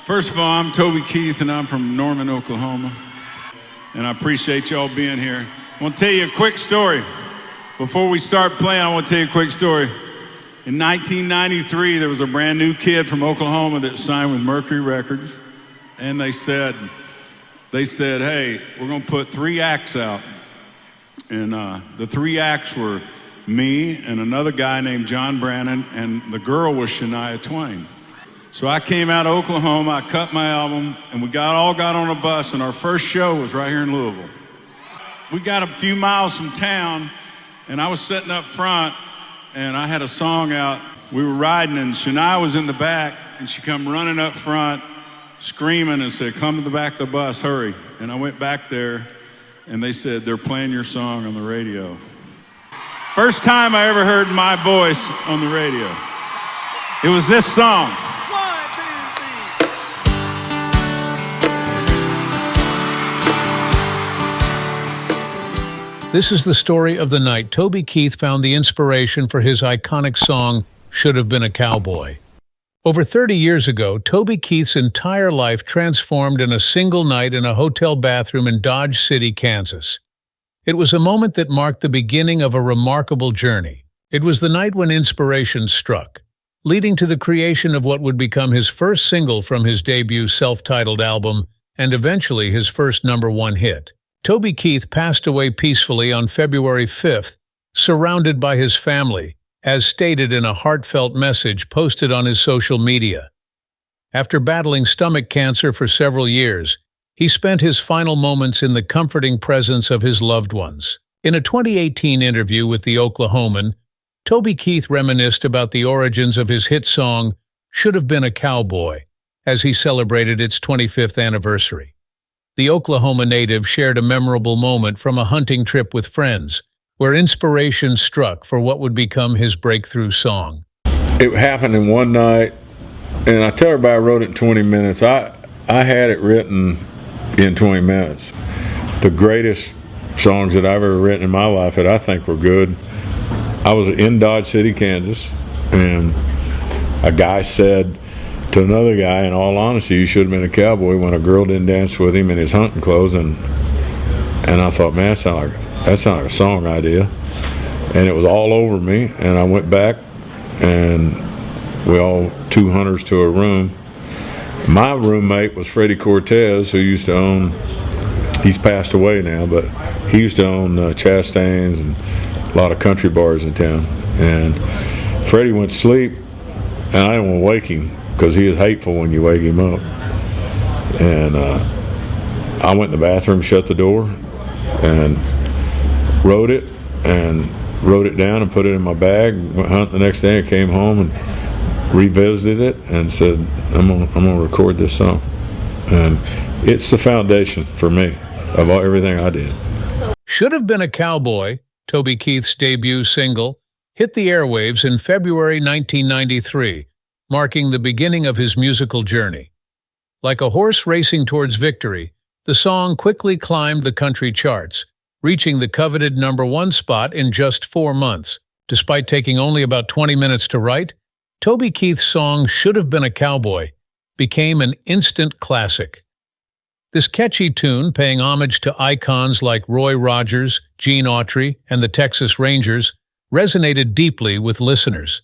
First of all, I'm Toby Keith, and I'm from Norman, Oklahoma. And I appreciate y'all being here. I want to tell you a quick story. Before we start playing, I want to tell you a quick story. In 1993, there was a brand new kid from Oklahoma that signed with Mercury Records. And they said, hey, we're going to put 3 acts out. And the 3 acts were me and another guy named John Brannon, and the girl was Shania Twain. So I came out of Oklahoma, I cut my album, and we all got on a bus, and our first show was right here in Louisville. We got a few miles from town, and I was sitting up front, and I had a song out. We were riding, and Shania was in the back, and she come running up front, screaming and said, "Come to the back of the bus, hurry." And I went back there, and they said, "They're playing your song on the radio." First time I ever heard my voice on the radio. It was this song. This is the story of the night Toby Keith found the inspiration for his iconic song, "Should Have Been a Cowboy." Over 30 years ago, Toby Keith's entire life transformed in a single night in a hotel bathroom in Dodge City, Kansas. It was a moment that marked the beginning of a remarkable journey. It was the night when inspiration struck, leading to the creation of what would become his first single from his debut self-titled album and eventually his first #1 hit. Toby Keith passed away peacefully on February 5th, surrounded by his family, as stated in a heartfelt message posted on his social media. After battling stomach cancer for several years, he spent his final moments in the comforting presence of his loved ones. In a 2018 interview with The Oklahoman, Toby Keith reminisced about the origins of his hit song, "Should Have Been a Cowboy," as he celebrated its 25th anniversary. The Oklahoma native shared a memorable moment from a hunting trip with friends, where inspiration struck for what would become his breakthrough song. It happened in one night, and I tell everybody I wrote it in 20 minutes. I had it written in 20 minutes. The greatest songs that I've ever written in my life that I think were good. I was in Dodge City, Kansas, and a guy said to another guy, "In all honesty, you should have been a cowboy," when a girl didn't dance with him in his hunting clothes. And I thought, man, that sounded like a song idea. And it was all over me, and I went back, and we all 2 hunters to a room. My roommate was Freddie Cortez, who used to own, he's passed away now, but he used to own Chastain's and a lot of country bars in town. And Freddie went to sleep, and I didn't want to wake him, because he is hateful when you wake him up. And I went in the bathroom, shut the door, and wrote it down and put it in my bag. Went hunting the next day and came home and revisited it and said, I'm gonna record this song. And it's the foundation for me of everything I did. "Should Have Been a Cowboy," Toby Keith's debut single, hit the airwaves in February 1993, marking the beginning of his musical journey. Like a horse racing towards victory, the song quickly climbed the country charts, reaching the coveted #1 spot in just 4 months. Despite taking only about 20 minutes to write, Toby Keith's song "Should Have Been a Cowboy" became an instant classic. This catchy tune, paying homage to icons like Roy Rogers, Gene Autry, and the Texas Rangers, resonated deeply with listeners.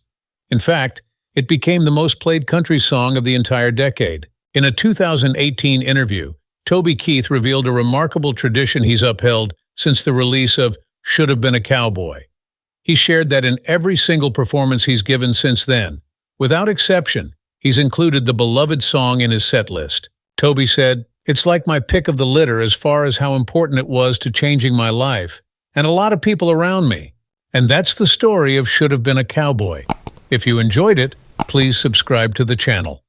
In fact, it became the most played country song of the entire decade. In a 2018 interview, Toby Keith revealed a remarkable tradition he's upheld since the release of "Should Have Been a Cowboy." He shared that in every single performance he's given since then, without exception, he's included the beloved song in his set list. Toby said, "It's like my pick of the litter as far as how important it was to changing my life, and a lot of people around me. And that's the story of Should Have Been a Cowboy." If you enjoyed it, please subscribe to the channel.